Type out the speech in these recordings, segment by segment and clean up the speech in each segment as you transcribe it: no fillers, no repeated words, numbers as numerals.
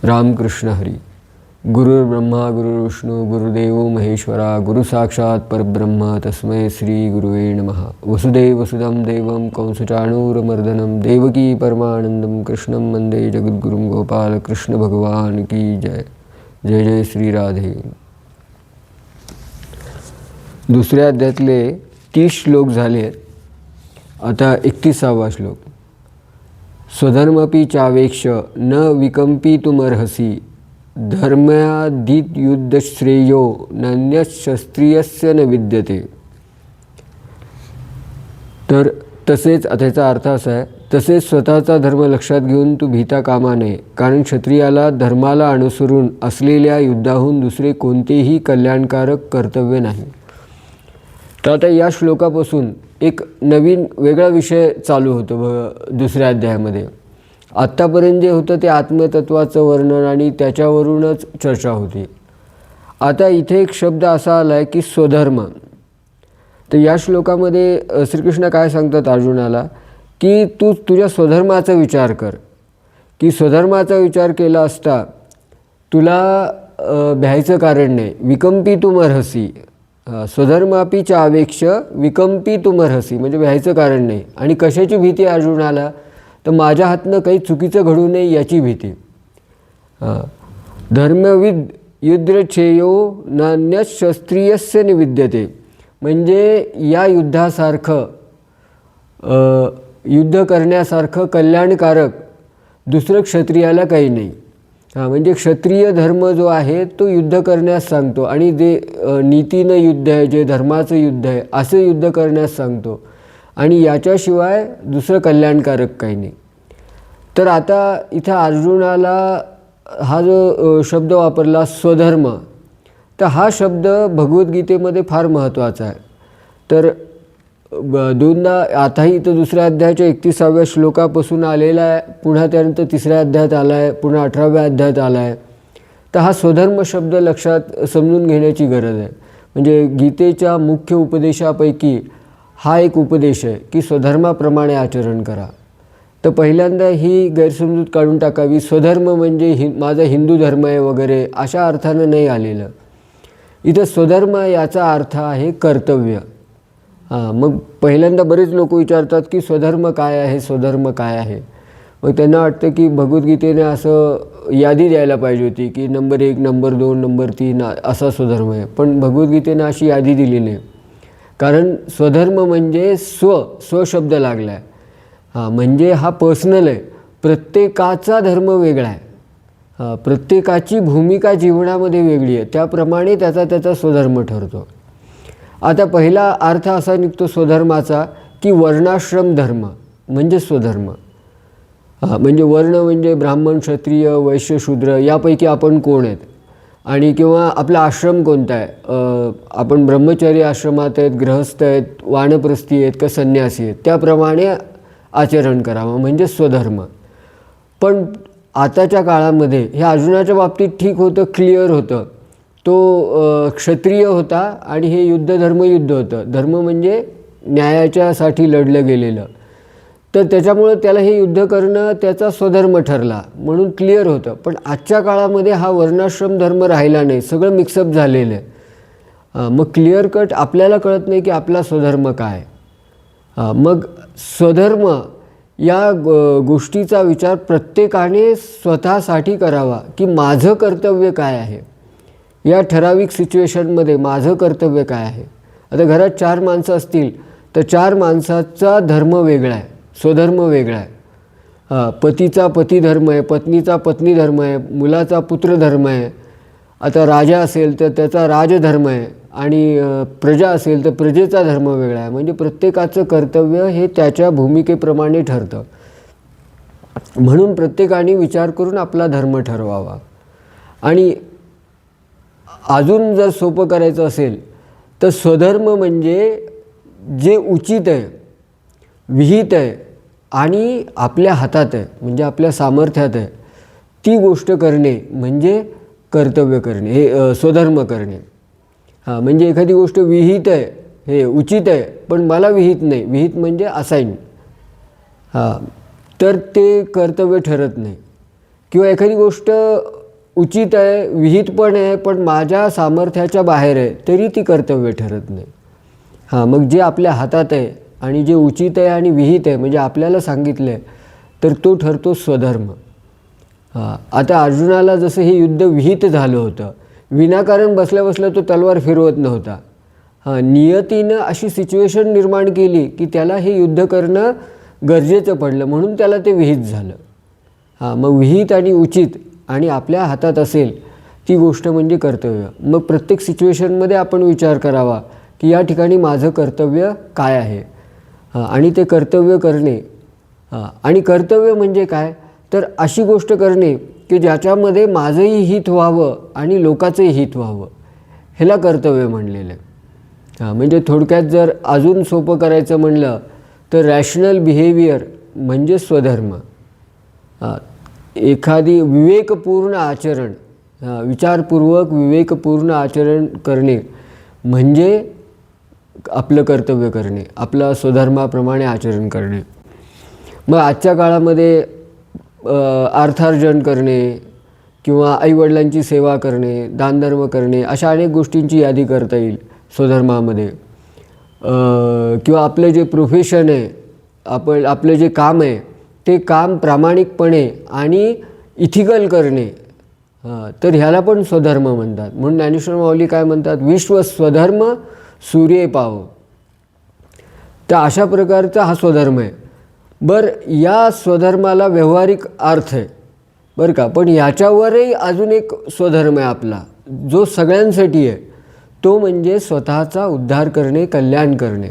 रामकृष्ण हरी. गुरुर्ब्रह्मा गुरुर्विष्णू गुरुदेव महेश्वरा गुरु साक्षात परब्रह्म तस्मै श्री गुरुवे नमः. वसुदेव वसुदं देवं कंसचाणूरमर्दनं देवकी परमानंदं कृष्णं वंदे जगद्गुरुं गोपाल कृष्ण भगवान की जय. जय जय श्री राधे. दुसऱ्या अध्यायातले 30 श्लोक झाले. आता 31वा श्लोक. स्वधर्मपि चावेक्ष न विकंपितुमर्हसि धर्मादित युद्धश्रेयो नान्यशस्त्रीयस्य न विद्यते. तर तसेच त्याचा अर्थ असा आहे, तसेच स्वतःचा धर्म लक्षात घेऊन तू भीता कामा नये, कारण क्षत्रियाला धर्माला अनुसरून असलेल्या युद्धाहून दुसरे कोणतेही कल्याणकारक कर्तव्य नाही. तर आता या श्लोकापासून एक नवीन वेगळा विषय चालू होतो दुसऱ्या अध्यायामध्ये. आत्तापर्यंत जे होतं ते आत्मतत्वाचं वर्णन आणि त्याच्यावरूनच चर्चा होती. आता इथे एक शब्द असा आला आहे की स्वधर्म. तर या श्लोकामध्ये श्रीकृष्ण काय सांगतात अर्जुनाला की तू तुझ्या स्वधर्माचा विचार कर, की स्वधर्माचा विचार केला असता तुला भ्यायचं कारण नाही. विकंपितुमर्हसि, स्वधर्मापि चावेक्ष विकंपितुमर्हसि म्हणजे भ्यायचं कारण नाही. आणि कशाची भीती आहे अर्जुनाला, तर माझ्या हातनं काही चुकीचं घडू नये याची भीती. धर्मविद युद्धक्षेयो नान्यशस्त्रीयस्य न विद्यते म्हणजे या युद्धासारखं युद्ध करण्यासारखं कल्याणकारक दुसरं क्षत्रियाला काही नाही. म्हणजे क्षत्रिय धर्म जो आहे तो युद्ध करण्यास सांगतो आणि जे नीतीनं युद्ध आहे, जे धर्माचं युद्ध आहे असं युद्ध करण्यास सांगतो आणि याच्याशिवाय दुसरं कल्याणकारक काही नाही. तर आता इथं अर्जुनाला हा जो शब्द वापरला स्वधर्म, तर हा शब्द भगवद्गीतेमध्ये फार महत्त्वाचा आहे. तर दोनदा आताही इथं दुसऱ्या अध्यायाच्या 31व्या श्लोकापासून आलेला आहे, पुन्हा त्यानंतर 3ऱ्या अध्यायात आला आहे, पुन्हा 18व्या अध्यायात आला आहे. तर हा स्वधर्म शब्द लक्षात समजून घेण्याची गरज आहे. म्हणजे गीतेच्या मुख्य उपदेशापैकी हा एक उपदेश आहे की स्वधर्माप्रमाणे आचरण करा. तर पहिल्यांदा ही गैरसमजूत काढून टाकावी. स्वधर्म म्हणजे माझा हिंदू धर्म आहे वगैरे अशा अर्थानं नाही आलेलं. इथं स्वधर्म याचा अर्थ आहे कर्तव्य. मग पहिल्यांदा बरेच लोक विचारतात की स्वधर्म काय आहे, स्वधर्म काय आहे. मग त्यांना वाटतं की भगवद्गीतेने असं यादी द्यायला पाहिजे होती की नंबर 1, नंबर 2, नंबर 3 असा स्वधर्म आहे. पण भगवद्गीतेने अशी यादी दिली नाही. कारण स्वधर्म म्हणजे स्व शब्द लागला आहे. म्हणजे हा पर्सनल आहे. प्रत्येकाचा धर्म वेगळा आहे. प्रत्येकाची भूमिका जीवनामध्ये वेगळी आहे. त्याप्रमाणे त्याचा स्वधर्म ठरतो. आता पहिला अर्थ असा निघतो स्वधर्माचा की वर्णाश्रम धर्म म्हणजे स्वधर्म. म्हणजे वर्ण म्हणजे ब्राह्मण, क्षत्रिय, वैश्य, शूद्र यापैकी आपण कोण आहेत आणि किंवा आपला आश्रम कोणता आहे. आपण ब्रह्मचारी आश्रमात आहेत, गृहस्थ आहेत, वानप्रस्थी आहेत का संन्यासी आहेत, त्याप्रमाणे आचरण करावं म्हणजे स्वधर्म. पण आताच्या काळामध्ये हे अर्जुनाच्या बाबतीत ठीक होतं, क्लिअर होतं. तो क्षत्रिय होता आणि हे युद्धधर्म युद्ध होतं. धर्म म्हणजे न्यायाच्यासाठी लढलं गेलेलं. तर त्याच्यामुळं त्याला हे युद्ध करणं त्याचा स्वधर्म ठरला म्हणून क्लिअर होतं. पण आजच्या काळामध्ये हा वर्णाश्रम धर्म राहिला नाही, सगळं मिक्सअप झालेलं आहे. मग क्लिअर कट आपल्याला कळत नाही की आपला स्वधर्म काय. मग स्वधर्म या गोष्टीचा विचार प्रत्येकाने स्वतःसाठी करावा की माझं कर्तव्य काय आहे. या ठराविक सिच्युएशनमध्ये माझं कर्तव्य काय आहे. आता घरात 4 माणसं असतील तर 4 माणसाचा धर्म वेगळा आहे, स्वधर्म वेगळा आहे. पतीचा पतिधर्म आहे, पत्नीचा पत्नी धर्म आहे, मुलाचा पुत्रधर्म आहे. आता राजा असेल तर त्याचा राजधर्म आहे आणि प्रजा असेल तर प्रजेचा धर्म वेगळा आहे. म्हणजे प्रत्येकाचं कर्तव्य हे त्याच्या भूमिकेप्रमाणे ठरतं. म्हणून प्रत्येकाने विचार करून आपला धर्म ठरवावा. आणि अजून जर सोपं करायचं असेल तर स्वधर्म म्हणजे जे उचित आहे, विहित आहे आणि आपल्या हातात आहे म्हणजे आपल्या सामर्थ्यात आहे ती गोष्ट करणे म्हणजे कर्तव्य करणे, हे स्वधर्म करणे. म्हणजे एखादी गोष्ट विहित आहे, हे उचित आहे पण मला विहित नाही, विहित म्हणजे असाईन, तर ते कर्तव्य ठरत नाही. किंवा एखादी गोष्ट उचित आहे, विहित पण आहे, पण माझ्या सामर्थ्याच्या बाहेर आहे, तरी ती कर्तव्य ठरत नाही. मग जे आपल्या हातात आहे आणि जे उचित आहे आणि विहित आहे म्हणजे आपल्याला सांगितलं आहे, तर तो ठरतो स्वधर्म. आता अर्जुनाला जसं हे युद्ध विहित झालं होतं, विनाकारण बसल्या बसल्या तो तलवार फिरवत नव्हता. नियतीनं अशी सिच्युएशन निर्माण केली की त्याला हे युद्ध करणं गरजेचं पडलं, म्हणून त्याला ते विहित झालं. मग विहित आणि उचित आणि आपल्या हातात असेल ती गोष्ट म्हणजे कर्तव्य. मग प्रत्येक सिच्युएशनमध्ये आपण विचार करावा की या ठिकाणी माझं कर्तव्य काय आहे, आणि ते कर्तव्य करणे. आणि कर्तव्य म्हणजे काय, तर अशी गोष्ट करणे की ज्याच्यामध्ये माझंही हित व्हावं आणि लोकांचंही हित व्हावं, ह्याला कर्तव्य म्हणलेलं आहे. म्हणजे थोडक्यात जर अजून सोपं करायचं म्हणलं तर रॅशनल बिहेवियर म्हणजे स्वधर्म. एखादी विवेकपूर्ण आचरण, विचारपूर्वक विवेकपूर्ण आचरण करणे म्हणजे आपलं कर्तव्य करणे, आपलं स्वधर्माप्रमाणे आचरण करणे. मग आजच्या काळामध्ये अर्थार्जन करणे किंवा आईवडिलांची सेवा करणे, दानधर्म करणे, अशा अनेक गोष्टींची यादी करता येईल स्वधर्मामध्ये. किंवा आपलं जे प्रोफेशन आहे, आपलं जे काम आहे ते काम प्रामाणिकपणे आणि इथिकल करणे, तर ह्याला पण स्वधर्म म्हणतात. म्हणून ज्ञानेश्वर माऊली काय म्हणतात, विश्व स्वधर्म सूर्ये पाव. तर अशा प्रकारचा हा स्वधर्म आहे. बरं, या स्वधर्माला व्यावहारिक अर्थ आहे बरं का, पण याच्यावरही अजून एक स्वधर्म आहे आपला, जो सगळ्यांसाठी आहे. तो म्हणजे स्वतःचा उद्धार करणे, कल्याण करणे.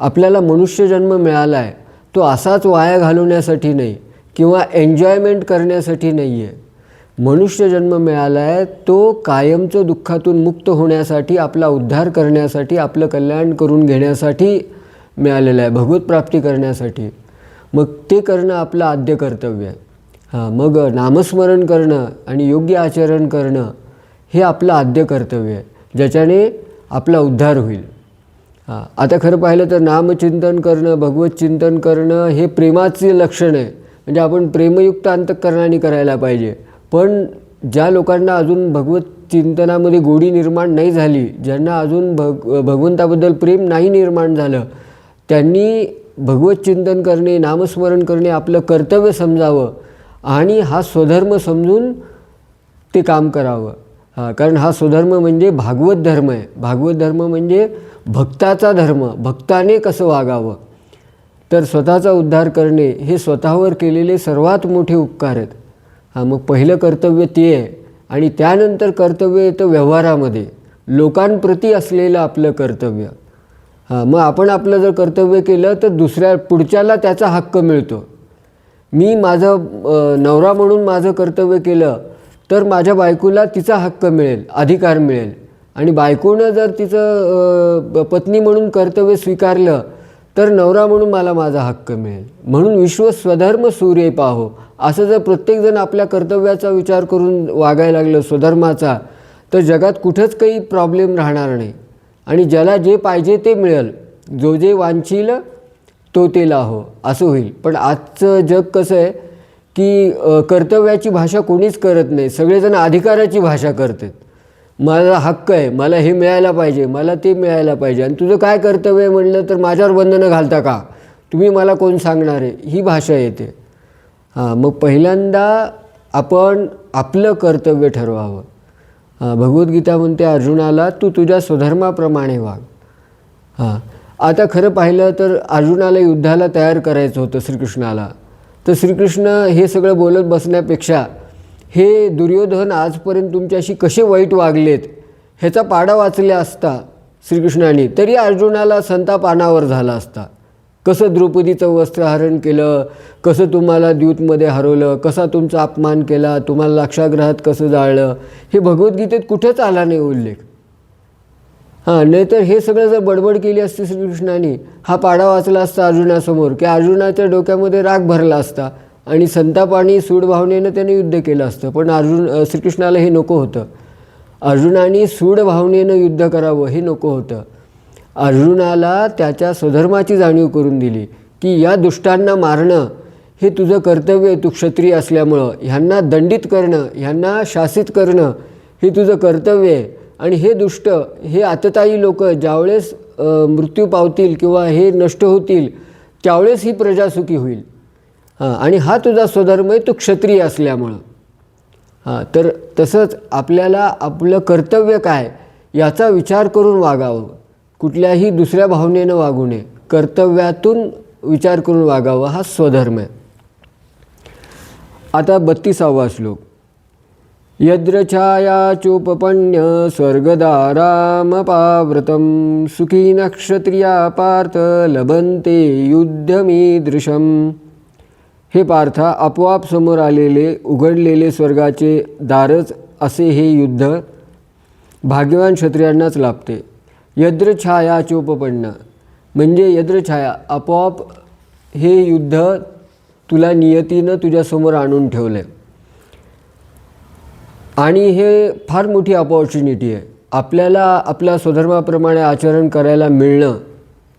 आपल्याला मनुष्यजन्म मिळाला आहे तो असाच वाया घालवण्यासाठी नाही किंवा एन्जॉयमेंट करण्यासाठी नाही आहे. मनुष्यजन्म मिळाला आहे तो कायमचं दुःखातून मुक्त होण्यासाठी, आपला उद्धार करण्यासाठी, आपलं कल्याण करून घेण्यासाठी मिळालेलं आहे, भगवत प्राप्ती करण्यासाठी. मग ते करणं आपलं आद्य कर्तव्य आहे. मग नामस्मरण करणं आणि योग्य आचरण करणं हे आपलं आद्य कर्तव्य आहे, ज्याच्याने आपला उद्धार होईल. आता खरं पाहिलं तर नामचिंतन करणं, भगवत चिंतन करणं हे प्रेमाचे लक्षण आहे. म्हणजे आपण प्रेमयुक्त अंतःकरणाने करायला पाहिजे. पण ज्या लोकांना अजून भगवत चिंतनामध्ये गोडी निर्माण नाही झाली, ज्यांना अजून भगवंताबद्दल प्रेम नाही निर्माण झालं, त्यांनी भगवत चिंतन करणे, नामस्मरण करणे आपलं कर्तव्य समजावं आणि हा स्वधर्म समजून ते काम करावं. कारण हा स्वधर्म म्हणजे भागवत धर्म आहे. भागवत धर्म म्हणजे भक्ताचा धर्म, भक्ताने कसं वागावं. तर स्वतःचा उद्धार करणे हे स्वतःवर केलेले सर्वात मोठे उपकार आहेत. मग पहिलं कर्तव्य ते आहे. आणि त्यानंतर कर्तव्य येतं व्यवहारामध्ये, लोकांप्रती असलेलं आपलं कर्तव्य. मग आपण आपलं जर कर्तव्य केलं तर पुढच्याला त्याचा हक्क मिळतो. मी माझं नवरा म्हणून माझं कर्तव्य केलं तर माझ्या बायकोला तिचा हक्क मिळेल, अधिकार मिळेल. आणि बायकोनं जर तिचं पत्नी म्हणून कर्तव्य स्वीकारलं तर नवरा म्हणून मला माझा हक्क मिळेल. म्हणून विश्व स्वधर्म सूर्ये पाहो, असं जर प्रत्येकजण आपल्या कर्तव्याचा विचार करून वागायला लागलं, स्वधर्माचा, तर जगात कुठंच काही प्रॉब्लेम राहणार नाही आणि ज्याला जे पाहिजे ते मिळेल. जो जे वांछील तो ते लाहो, असं होईल. पण आजचं जग कसं आहे की कर्तव्याची भाषा कोणीच करत नाही, सगळेजण अधिकाराची भाषा करतात. मला हक्क आहे, मला हे मिळायला पाहिजे, मला ते मिळायला पाहिजे, आणि तुझं काय कर्तव्य आहे म्हणलं तर माझ्यावर बंधनं घालता का, तुम्ही मला कोण सांगणार आहे, ही भाषा येते. मग पहिल्यांदा आपण आपलं कर्तव्य ठरवावं. भगवद्गीता म्हणते अर्जुनाला, तू तुझ्या स्वधर्माप्रमाणे वाग. आता खरं पाहिलं तर अर्जुनाला युद्धाला तयार करायचं होतं श्रीकृष्णाला. तर श्रीकृष्ण हे सगळं बोलत बसण्यापेक्षा हे दुर्योधन आजपर्यंत तुमच्याशी कसे वाईट वागलेत ह्याचा पाढा वाचला असता श्रीकृष्णाने, तरी अर्जुनाला संताप अनावर झाला असता. कसं द्रौपदीचं वस्त्रहरण केलं, कसं तुम्हाला द्यूतमध्ये हरवलं, कसा तुमचा अपमान केला, तुम्हाला लाक्षागृहात कसं जाळलं, हे भगवद्गीतेत कुठेच आला नाही उल्लेख. नाहीतर हे सगळं जर बडबड केली असती श्रीकृष्णाने, हा पाढा वाचला असता अर्जुनासमोर की अर्जुनाच्या डोक्यामध्ये राग भरला असता आणि संताप आणि सूडभावनेनं त्याने युद्ध केलं असतं. पण श्रीकृष्णाला हे नको होतं. अर्जुनाने सूडभावनेनं युद्ध करावं हे नको होतं. अर्जुनाला त्याच्या स्वधर्माची जाणीव करून दिली की या दुष्टांना मारणं हे तुझं कर्तव्य आहे. तू क्षत्रिय असल्यामुळं ह्यांना दंडित करणं, ह्यांना शासित करणं हे तुझं कर्तव्य आहे. आणि हे दुष्ट, हे आततायी लोक ज्यावेळेस मृत्यू पावतील किंवा हे नष्ट होतील त्यावेळेस ही प्रजा सुखी होईल. आणि हा तुझा स्वधर्म आहे, तू क्षत्रिय असल्यामुळं. तर तसंच आपल्याला आपलं कर्तव्य काय याचा विचार करून वागावं. कुठल्याही दुसऱ्या भावनेनं वागू नये. कर्तव्यातून विचार करून वागावं, हा स्वधर्म आहे. आता 32वा श्लोक. यद्रछायाचोपपण्य स्वर्गदारामपाव्रतं सुखीन क्षत्रिया पार्थ लभन्ते युद्धमीदृशम्. हे पार्था, आपोआप समोर आलेले उघडलेले स्वर्गाचे दारच असे हे युद्ध भाग्यवान क्षत्रियांनाच लाभते. यद्रछायाचोपपन्न म्हणजे यद्रछाया, आपोआप हे युद्ध तुला नियतीनं तुझ्यासमोर आणून ठेवलं आहे. आणि हे फार मोठी अपॉर्च्युनिटी आहे. आपल्याला आपल्या स्वधर्माप्रमाणे आचरण करायला मिळणं,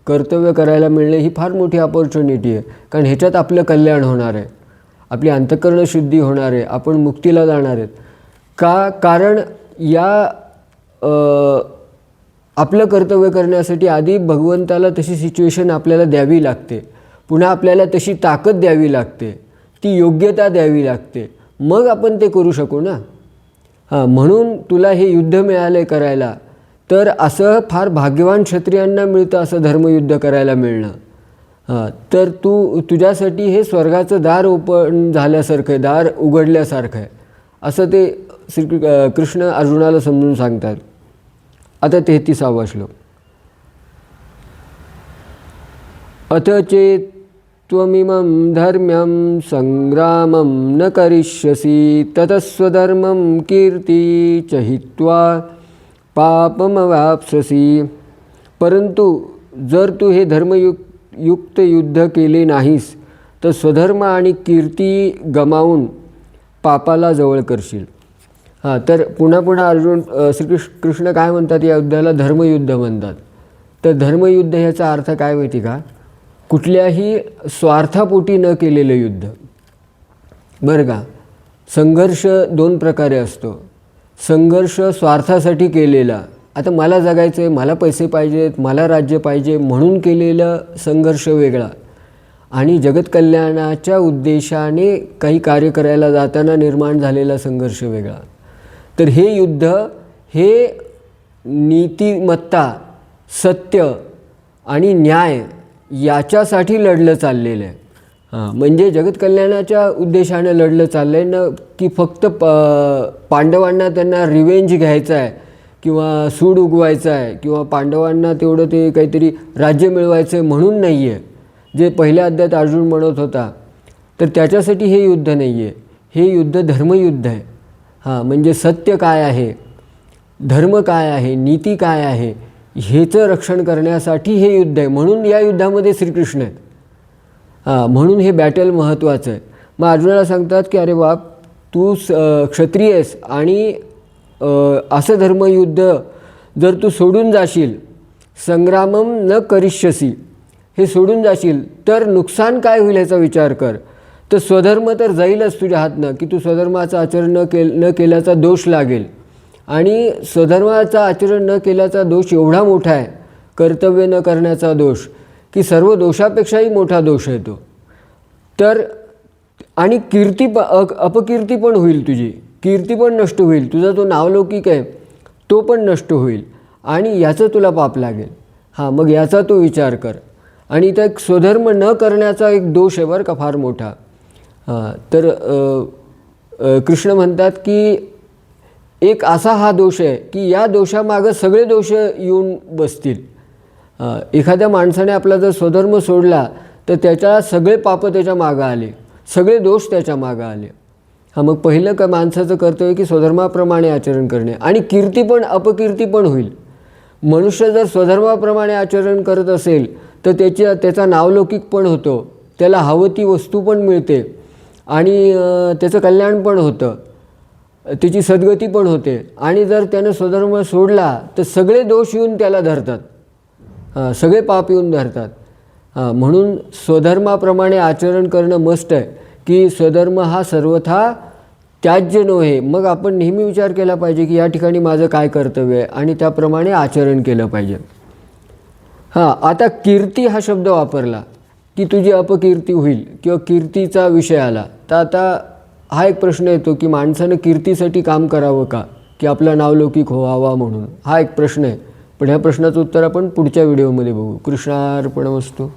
कर्तव्य करायला मिळणे ही फार मोठी अपॉर्च्युनिटी आहे. कारण ह्याच्यात आपलं कल्याण होणार आहे, आपली अंतःकरण शुद्धी होणार आहे, आपण मुक्तीला जाणार आहेत. कारण या आपलं कर्तव्य करण्यासाठी आधी भगवंताला तशी सिच्युएशन आपल्याला द्यावी लागते. पुन्हा आपल्याला तशी ताकद द्यावी लागते, ती योग्यता द्यावी लागते, मग आपण ते करू शकू ना. म्हणून तुला हे युद्ध मिळाले करायला, तर असं फार भाग्यवान क्षत्रियांना मिळतं असं धर्मयुद्ध करायला मिळणं. तर तुझ्यासाठी हे स्वर्गाचं दार ओपन झाल्यासारखं आहे, दार उघडल्यासारखं आहे असं ते कृष्ण अर्जुनाला समजून सांगतात. आता 33वा श्लोक. अथ चेत् त्वमिमं धर्म्यं संग्रामं न करिष्यसि ततः स्वधर्मं कीर्ती च हित्वा पापमवाप्स्यसि. परंतु जर तू हे धर्मयुक्त युद्ध केले नाहीस तर स्वधर्म आणि कीर्ती गमावून पापाला जवळ करशील. तर पुन्हा अर्जुन कृष्ण काय म्हणतात, या युद्धाला धर्मयुद्ध म्हणतात. तर धर्मयुद्ध ह्याचा अर्थ काय माहिती का? कुठल्याही स्वार्थापोटी न केलेलं युद्ध. बरं का, संघर्ष 2 प्रकारे असतो. संघर्ष स्वार्थासाठी केलेला, आता मला जगायचं आहे, मला पैसे पाहिजेत, मला राज्य पाहिजे म्हणून केलेलं संघर्ष वेगळा, आणि जगत कल्याणाच्या उद्देशाने काही कार्य करायला जाताना निर्माण झालेला संघर्ष वेगळा. तर हे युद्ध हे नीतिमत्ता, सत्य आणि न्याय याच्यासाठी लढलं चाललेलं आहे. म्हणजे जगत कल्याणाच्या उद्देशाने लढलं चाललं आहे ना, की फक्त पांडवांना त्यांना रिवेंज घ्यायचा आहे किंवा सूड उगवायचा आहे किंवा पांडवांना तेवढं ते काहीतरी राज्य मिळवायचं आहे म्हणून नाही आहे, जे पहिल्या अध्यायात अर्जुन म्हणत होता. तर त्याच्यासाठी हे युद्ध नाही आहे, हे युद्ध धर्मयुद्ध आहे. म्हणजे सत्य काय आहे, धर्म काय आहे, नीती काय आहे, हेचं रक्षण करण्यासाठी हे युद्ध आहे. म्हणून या युद्धामध्ये श्रीकृष्ण आहेत. म्हणून हे बॅटल महत्त्वाचं आहे. मग अर्जुनाला सांगतात की अरे बाप, तू क्षत्रिय आहेस आणि असं धर्मयुद्ध जर तू सोडून जाशील, संग्रामम न करिष्यसी, हे सोडून जाशील तर नुकसान काय होईल याचा विचार कर. तर स्वधर्म तर जाईलच तुझ्या हातनं, की तू स्वधर्माचं आचरण न केल्याचा दोष लागेल. आणि स्वधर्माचा आचरण न केल्याचा दोष एवढा मोठा आहे, कर्तव्य न करण्याचा दोष, की सर्व दोषापेक्षाही मोठा दोष आहे तो. तर आणि अपकीर्ती पण होईल, तुझी कीर्ती पण नष्ट होईल, तुझा जो नावलौकिक आहे तो पण नष्ट होईल आणि याचं तुला पाप लागेल. मग याचा तो विचार कर. आणि इथं एक स्वधर्म न करण्याचा एक दोष आहे बरं का, फार मोठा. तर कृष्ण म्हणतात की एक असा हा दोष आहे की या दोषामागं सगळे दोष येऊन बसतील. एखाद्या माणसाने आपला जर स्वधर्म सोडला तर त्याच्या सगळे पापं त्याच्या मागं आले, सगळे दोष त्याच्या मागं आले. मग पहिलं का माणसाचं कर्तव्य की स्वधर्माप्रमाणे आचरण करणे, आणि कीर्ती पण अपकीर्ती पण होईल. मनुष्य जर स्वधर्माप्रमाणे आचरण करत असेल तर त्याचा नावलौकिक पण होतो, त्याला हवं ती वस्तू पण मिळते आणि त्याचं कल्याण पण होतं, त्याची सद्गती पण होते. आणि जर त्यानं स्वधर्म सोडला तर सगळे दोष येऊन त्याला धरतात, सगळे पाप येऊन धरतात. म्हणून स्वधर्माप्रमाणे आचरण करणं मस्ट आहे की स्वधर्म हा सर्वथा त्याज्य नव्हे. मग आपण नेहमी विचार केला पाहिजे की या ठिकाणी माझं काय कर्तव्य आहे आणि त्याप्रमाणे आचरण केलं पाहिजे. आता कीर्ती हा शब्द वापरला की तुझी अपकीर्ती होईल किंवा कीर्तीचा विषय आला, तर आता हा एक प्रश्न येतो की माणसानं कीर्तीसाठी काम करावं का, की आपलं नावलौकिक व्हावा म्हणून. हा एक प्रश्न आहे. पण ह्या प्रश्नाचं उत्तर आपण पुढच्या व्हिडिओमध्ये बघू. कृष्णार्पणमस्तु.